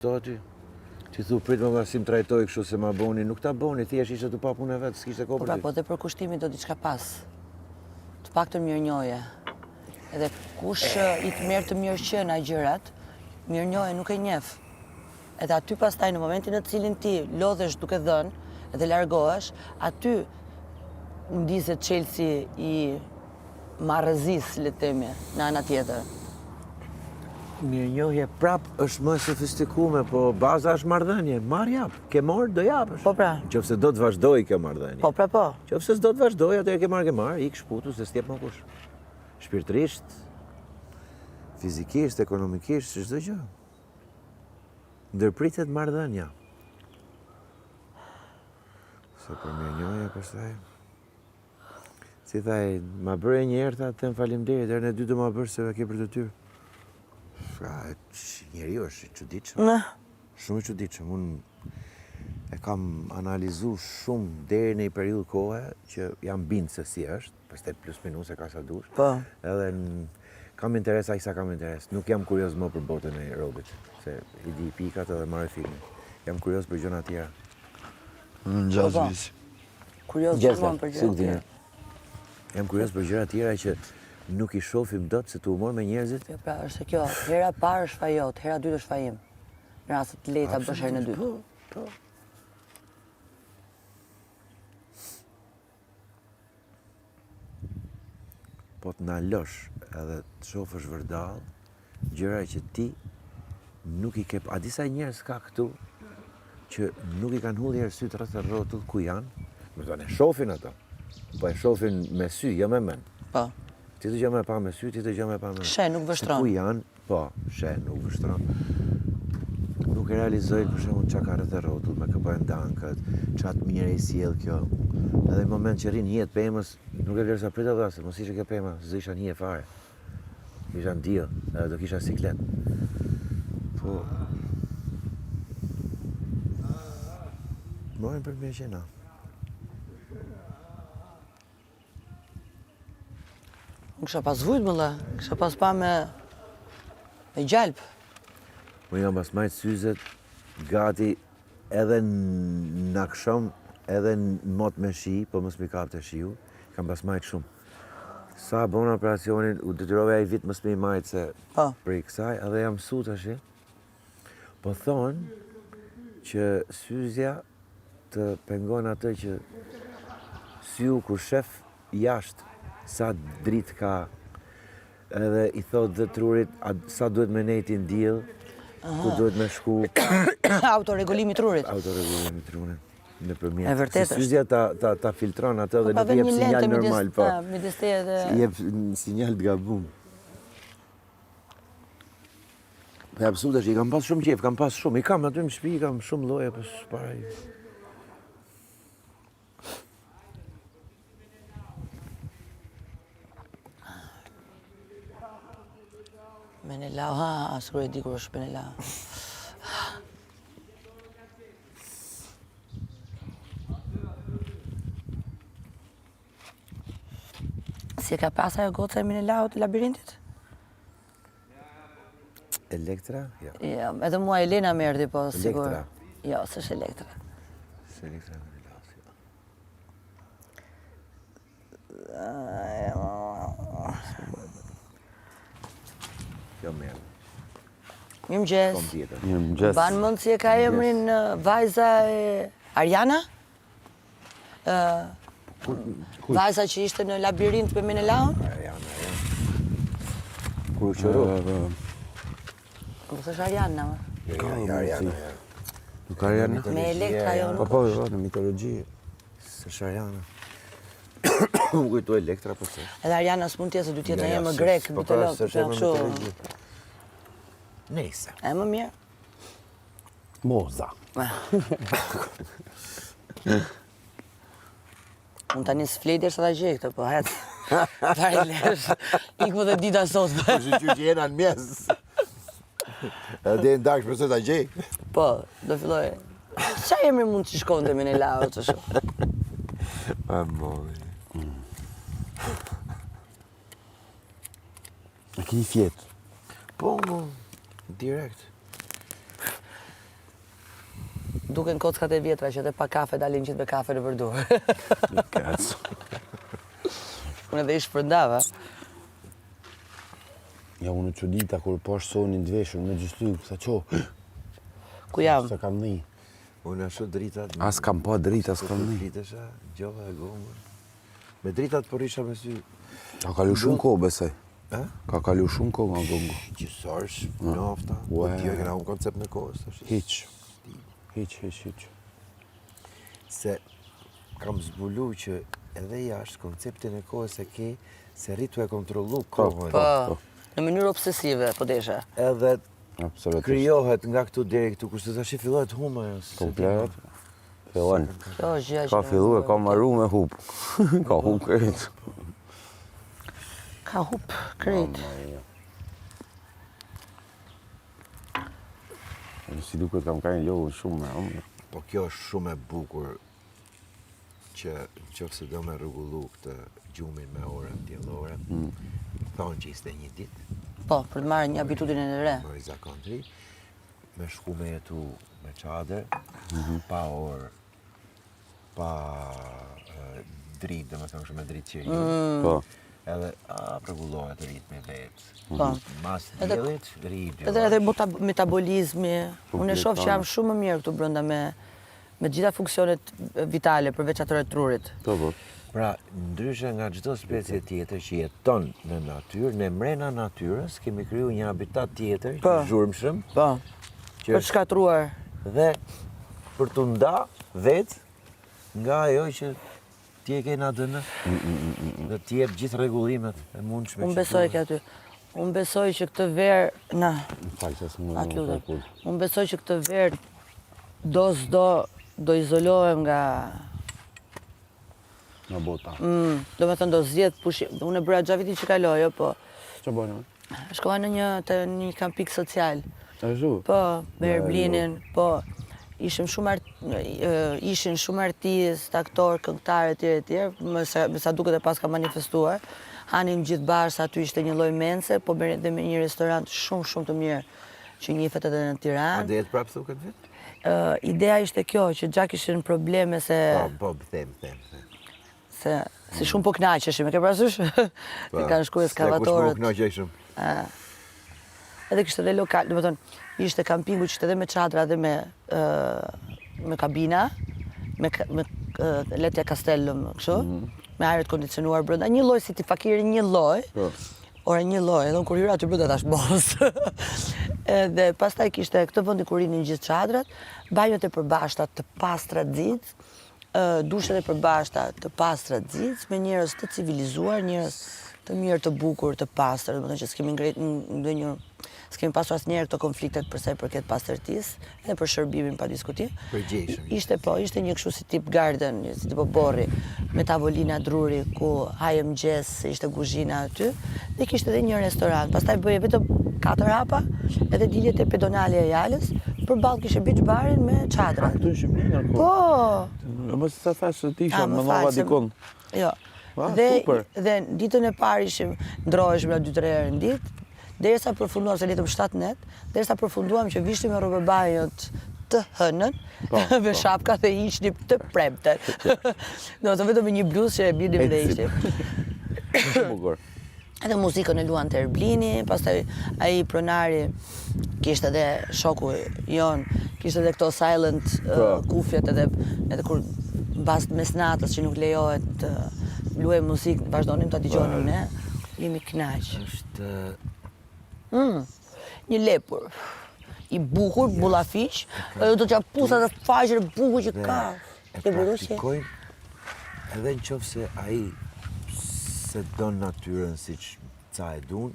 Do aty. Ti thu prit më si më trajtoj kështu se ma boni, nuk ta boni, thjesht ishte të pa punë vetë, s'kishte kohë për ty. Po dhe për kushtimin do diçka pas. Të paktën mirënjohje. Edhe kush i të merr të mirë qenë gjërat, mirënjohje nuk e njeh. Edhe aty pastaj në momentin në të cilin ti lodhesh duke dhënë edhe largohesh, aty ndiset çelësi i marrëzisë, le të themi, në ana tjetër. Mirënjohje prap është më sofistikume, po baza është marrëdhënie. Marr jap, ke marr do japësh. Po pra. Nëse do të vazhdoj kjo marrëdhënie. Po pra po. Nëse s'do të vazhdoj, atëherë ke marr, ik shputu se s'jep më kush. Shpirtërisht, fizikisht, ekonomikisht, çdo gjë. Ndërpritet marrëdhënia. Se për mirënjohje pastaj. Si thaj, ma bëre një herë tha, them faleminderit, herën e dytë do ma bësh se ke për detyrë. Njeriu është i çuditshëm. Shumë i çuditshëm. Unë e kam analizuar shumë deri në një periudhë kohe që jam bind se si është, pastaj plus minus e ka sa dush. Po. Edhe kam interes aq sa kam interes. Nuk jam kurioz më për botën e robit, se i di pikat edhe marrë filmin. Jam kurioz për gjëra të tjera. Gjazvis. Kurioz gjithmonë për gjëra të tjera. Jam kurioz për gjëra të tjera që nuk i shohim dot se të humor me njerëzit. Jo, pra, është kjo, hera parë është fajot, hera dytë është fajim. Në rastet të lehta bësh herën e dytë. Po. Po të na losh edhe të shofësh vërdall, gjëra që ti nuk i ke. A disa njerëz ka këtu që nuk i kanë hullur syt rreth rrotull ku janë, do të thonë shohin ato. Po e shohin me sy, jo me mend. Po. Ti të gjë me pa me sy, ti të gjë me pa me... She, nuk vështron. Ku janë, po, she, nuk vështron. Nuk e realizojnë për shembull çka ka rreth rrotull, me këpën dankët, çat mirë i sjell kjo. Edhe në moment që rrin hijet pemës, nuk e vlerësa prit edhe se mos ishte kjo pema, s'do isha hije fare. Isha në diell, edhe do kisha siklet. Po... Mojnë për me qena. Unë kisha pas vujt më la, kisha pas pa me gjalp. Unë jam pas majtë syzet, gati edhe në aksham, edhe në mot me shi, po mos mi kap të shiu, kam pas majtë shumë. Sa bona operacionin, u detyrova ai vit mos mi majtë se për i kësaj, edhe jam mësu tash. Po thonë që syzja të pengon atë që syu kur shef jashtë sa dritë ka, edhe i thot dhe trurit sa duhet me nejti në diell, ku duhet me shku. Autoregulimi trurit. Autoregulimi trurit. Nëpërmjet. E vërtetë është. Syzja ta filtron atë dhe nuk jep sinjal normal, po. Midis teje dhe... Jep sinjal të gabum. Dhe absurd është, i kam pas shumë qef, kam pas shumë. I kam aty në shtëpi, kam shumë lloje për para i. Menelau, sigur e di kur është Menelau. Si e ka pas ajo goca e Menelau të labirintit? Elektra? Jo. Jo, edhe mua Elena më erdhi, po sigur. Elektra? Jo, s'është Elektra. S'është Elektra Menelau. Jo merë. Mirëmëngjes. Kom tjetër. Mirëmëngjes. Ban mend si e ka emrin vajza e Ariana? Vajza që ishte në labirint me Menelaun? Ariana. Kur u qëru? Nuk është Ariana, më. Ariana. Nuk Ariana? Me Elektra jo nuk. Po, në mitologji. S'është Ariana. Më kujtu Elektra, po se. Edhe Ariana s'mund t'jetë se du t'jetë në emër grek, mitolog. S'është emër mitologji. Nejse. E më mirë? Moza. Unë tani s'flejder sa ta gjej këtë, po hetë. Pare lesh, ikë dhe dita sot. Po që jena në mes. Edhe në daksh përse ta gjej. Po, do filloj. Qa emri mund që shkonte me në lau të shumë? Amore. A keni fjetë? Po, direkt. Duken kockat e vjetra që edhe pa kafe dalin gjithë me kafe në përdur. Kac. Unë edhe i shpërndava. Ja, unë çudita kur poshtë sonin të veshur me gjysty, sa qo. Ku jam? Sa kam dhi. Unë ashtu dritat... As kam pa drita, as kam dhi. Dritesha, gjova e gomër. Me dritat për isha me sy... Ka kalu shumë kohë, besoj. Ha? Ka kalu shumë kohë nga gongo. Gjysarsh, nafta, po Ue. t'jo kena unë koncept në kohës. Tash. Hiq. Se kam zbulu që edhe jashtë konceptin e kohës e ke se rritu e kontrollu kohën. Po, në mënyrë obsesive, po desha. Edhe Absolutisht. krijohet nga këtu deri këtu, kurse tash i fillohet huma. Komplet. Fillon. Kjo është gjë Ka që... fillu e ka marru me hup. Ka hup krejt. Ka hup, krejt. Si duket kam ka një lojë shumë me amë. Po kjo është shumë e bukur që nëse do me rregullu këtë gjumin me orën diellore. Thonë që ishte një ditë, Po, për të marrë një habitudin e re. më i zakontri, me shku me jetu me çadër, pa orë, pa dritë, domethënë kështu me dritë qiri. Po. Edhe rregullohet ritmi vetë. Po. Mas diellit rrit. Edhe metabolizmi. Unë e shoh që Komplet, jam shumë më mirë këtu brenda me gjitha funksionet vitale përveç atyre të trurit. Po. Pra, ndryshe nga çdo specie tjetër që jeton në natyrë, ne mrena natyrës kemi kriju një habitat tjetër, Po. zhurmshëm, Po, që për të shkatruar. dhe për t'u nda vetë nga ajo që ti e ke në ADN dhe ti jep gjithë rregullimet e mundshme. Unë besoj ke aty. Unë besoj që këtë verë, na, Falë që s'më atë në lutem. kalkul. Unë besoj që këtë verë do izolohem nga, Nga bota. do me thënë do zjedh pushim. Unë e bëra gjatë vitit që kaloj, po, Që bëjnë? shkova në një kampik social. E zhu? Po, me Erblinin, po, ishin shumë artistë, aktorë, këngëtarë, etj. Me sa duket e pas ka manifestuar. Hanin gjithë bashkë, aty ishte një lloj mense, po dhe me një restorant shumë të mirë që njihet edhe në A Tiranë. do jetë prapë thu këtë vit? Ideja ishte kjo, që gjak ishin probleme se them. si shumë po knaqeshim, e ke parasysh? Se kanë shkuar eskavatorët. Se kush më knaqeshëm. Edhe kishte edhe lokal, do të thonë, ishte kampingu që ishte edhe me çadra dhe me kabina, me letja Castellum, kështu, me ajër të kondicionuar brenda. Një lloj si ti fakiri, një lloj. Ora një lloj, edhe unë kur hyra aty brenda tash mos. Edhe pastaj kishte këtë vendi ku rinin gjithë çadrat, banjot e përbashkëta të pastra xix, dushet e përbashkëta të pastra xix, me njerëz të civilizuar, njerëz të mirë, të bukur, të pastër, domethënë që s'kemi ndonjë s'kemi pasur asnjëherë këto konfliktet për sa i përket pastërtisë, edhe për shërbimin pa diskutim. Përgjegjshëm. Ishte një kështu si tip garden, si tipo borri, me tavolina druri ku hajë mëngjes, ishte kuzhina aty, dhe kishte edhe një restorant. Pastaj bëje vetëm 4 hapa, edhe dilje te pedonale e Jalës, përballë kishte beach barin me çadra. Këtu në Shqipëri nga kohë? Po. Mos sa thash se ti isha më me mama fal, se- dikon. Jo. Ah, super. Dhe ditën e parë ishim ndroheshim 2-3 herë në ditë, derisa përfunduam se letëm 7 net, derisa përfunduam që vishnim me rrobe banjot të hënën, me shapka dhe ishnim të premte. Do të vetëm me një bluzë që e binim dhe ishim. Bukur. Edhe muzikën e luante Erblini, pastaj ai pronari kishte edhe shoku jon, kishte edhe këto silent kufjet edhe kur mbas mesnatës që nuk lejohet të luajmë muzikë, vazhdonim ta dëgjonim ne, jemi kënaq. Është Një lepur i bukur, bullafiq, edhe do t'ja pusa dhe faqen e bukur që ka. e Ke burosje? praktikojnë edhe në qofë se ai se don natyrën siç ca e dun,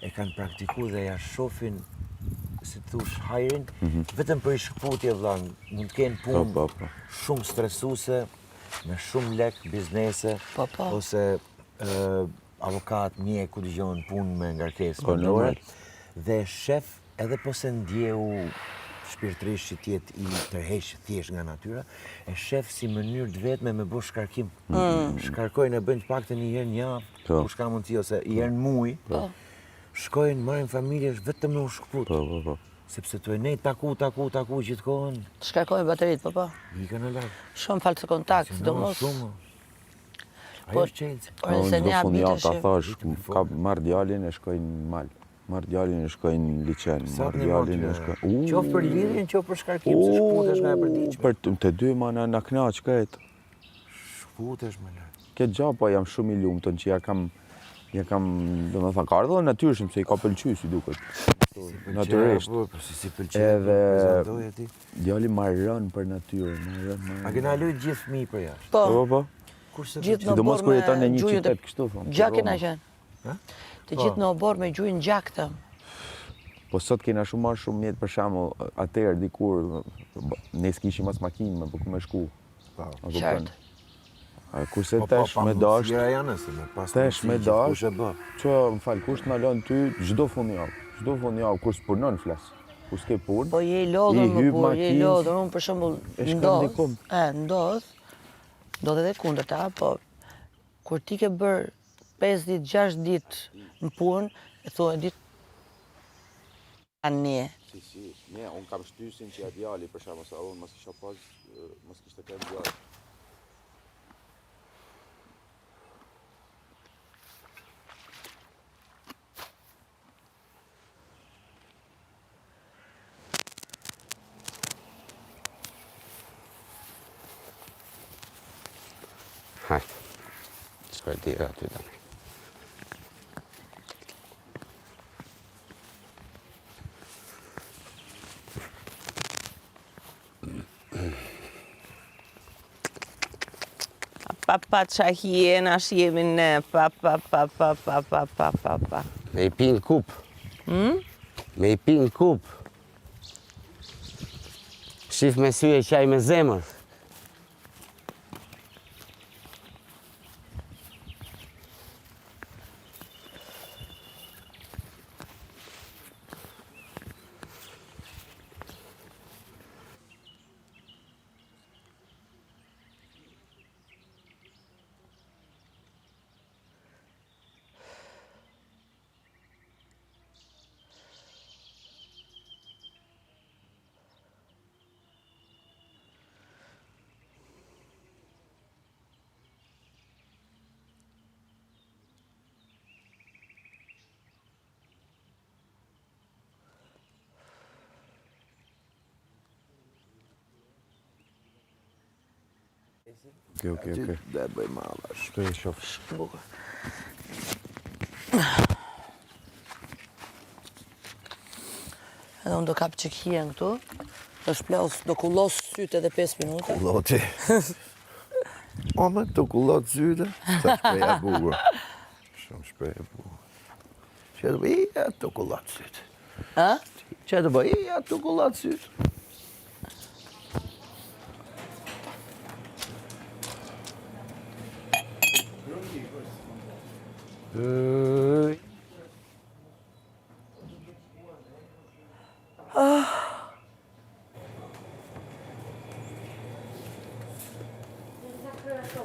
e kanë praktikuar dhe ja shohin si thush hajrin, vetëm për i shkputje vëlla, mund të kenë punë Po. shumë stresuese, me shumë lek biznese, Po. ose avokat, mjek, ku dëgjon punë me ngarkesë Po, vendore, normal. dhe shef edhe po se ndjeu shpirtërisht që t'jetë i tërheq thjesht nga natyra, e shef si mënyrë të vetme me bësh shkarkim. Shkarkojnë e bëjnë të paktën një herë në javë, Po. kush ka mundësi ose një herë në muaj. Shkojnë, marrin familjesh vetëm me u shkput. Po. Sepse të e nej taku gjithkohën, Shkarkoj baterit, po. i ka në lartë. Shumë falë të kontakt, sidomos. Shumë. Ajo Po, është qelësi. Ore Unë se çdo ne fund javë ta habiteshim. thash, ka marr djalin e shkojnë në mal. Marr djalin e shkojnë në liçen, Sa marr të djalin e shkojnë. Qoftë për lidhjen, qoftë për shkarkim, se shputesh nga e përditshme. Për të dy ma na knaq këtë. Shputesh më lartë. Këtë gjapa jam shumë i lumtur që ja kam, domethënë ka ardhur natyrshëm se i ka pëlqyer si duket. Natyrisht. Po, si pëlqen. Edhe Prezantoj aty. djali marrën për natyrën, marrën. A kena luajt gjithë fëmijë për jashtë. Po, Po. Kurse gjithë në Sidomos obor kur me jeton në një gjujën qytet kështu thonë. Gjak kena qenë. Ha? Të gjithë në obor me gjujën gjak të. Po sot kena shumë mjet për shembull, atëherë dikur ne s'kishim as makinë, po ku me shku. Po. A kupton? Qartë. Kurse tesh me dash, Ja janë se me pas. tesh me dash, Kush e bë? që më fal, kush të na lën ty çdo fundjavë kur s'punon flas. Kur s'ke punë. Po je i lodhur I më hyp burr, je i makinë, lodhur. Unë për shembull e shkon ndodh. dikum. Ndodh edhe kundërta, po kur ti ke bër 5 ditë, 6 ditë në punë, e thua ditë tani. Si, ne, unë kam shtysin që ja djali, për shembull, se unë mos kisha pas, mos kishte kanë djali. Hajde, shkoj tira aty tani. Pa qa hiena jemi ne, pa. Me i pin kup. Me i pin kup. Shif me sy e qaj me zemër. Okej. Dhe bëj mallash. Shkoj e shoh. Bukur. Edhe unë do kap që hien këtu, do kullos sytë edhe 5 minuta. Kulloti. O, me të kullot syte. Sa shprej e bukur. Shumë shprej e bukur. Që të bëj, ja të kullot syte. A? Që të bëj, ja të kullot syte.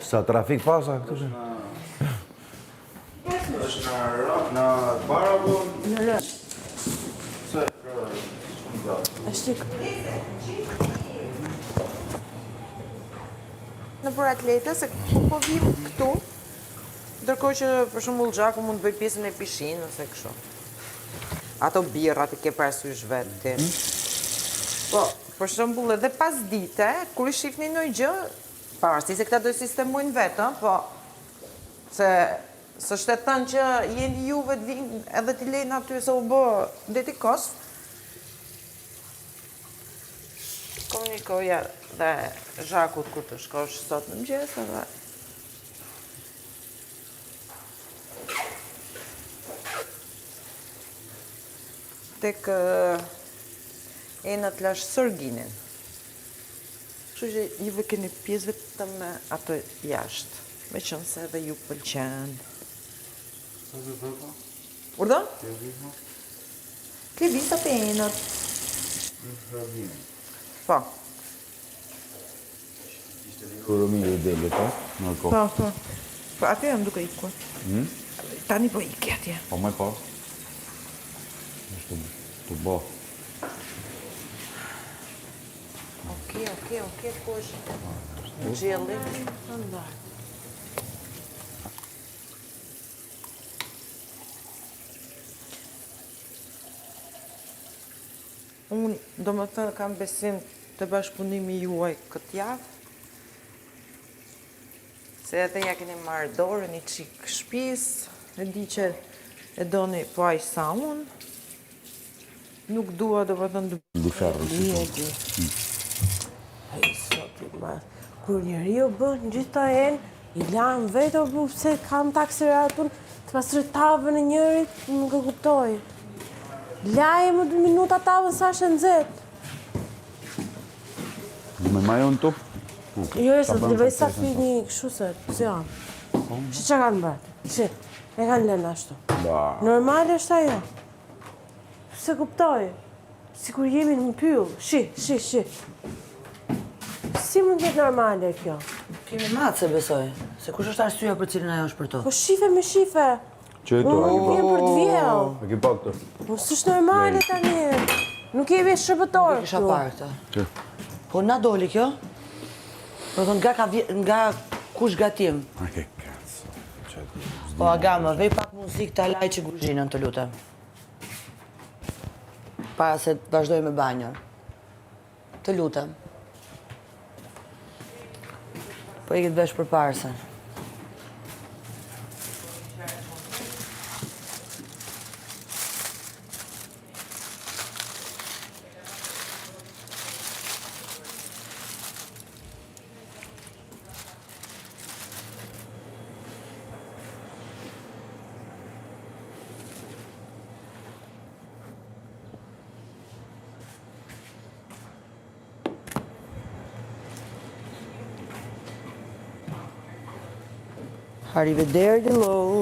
Sa trafik pasa këtu që? është në bara apo Në rë. se Në për atlete, se po vim këtu, ndërkohë që për shembull Xhaku mund të bëj pjesën e pishinë ose kështu. Ato birrat i ke parasysh vetë ti. Po, për shembull edhe pas dite, kur i shihni ndonjë gjë, pavarësisht se këta do sistemojnë vetë, po se s'është e thënë që jeni juve të vinë edhe t'i lejnë aty se u bë deti kos. Komunikoja dhe Zhakut kur të shkosh sot në mëngjes edhe tek enët lash Sorginin. Kështu që juve keni pjesë vetëm me ato jashtë, me qënë se edhe ju pëlqen. Urdo? Ke vista të enët. Po. Romilio dele, po? Në kohë. Po. Po, atë jam duke ikur. Tani po ikë atje. Po më pas. Është të bo. Oke, kush. Gjelli. Andaj. Unë, do më thënë, kam besim të bashkëpunimi juaj këtë javë, se edhe ja keni marrë dorën i qikë shpis, e di që e doni po aq sa unë, nuk dua do më thënë Di ferrë. Ai soti ma. Kur njeriu bën gjithë të enë, i lanë vetë o bu pse kam taksiratun të pasrë tavën e njërit, nuk e kuptoj. Laje më 2 minuta tavën sa është nxehtë. Me majon top? Jo, se të bëj sa fini kështu se, si jam. Shi që kanë bërë? Shi, e kanë lënë ashtu. Ba. Normal është ajo. Se kuptoj. Si kur jemi në pyll. Shi. Si mund të jetë normale kjo? Kemi matë se besoj, se kush është arsyeja për cilin ajo është për to. Po shife me shife. Që e to, Unë nuk vjen për të vjell. e ki pa këto? Mos është normale tani. Nuk jemi shërbëtorë Kisha këtu. parë këtë. Që? Po na doli kjo? Do thonë nga kush gatim. A ke kacë. Po Agama, vej pak muzikë të alaj që kuzhinën, të lutem. Para se të vazhdoj me banjën. Të lutem. Po i këtë vesh për parësen. Arrivederci, lo.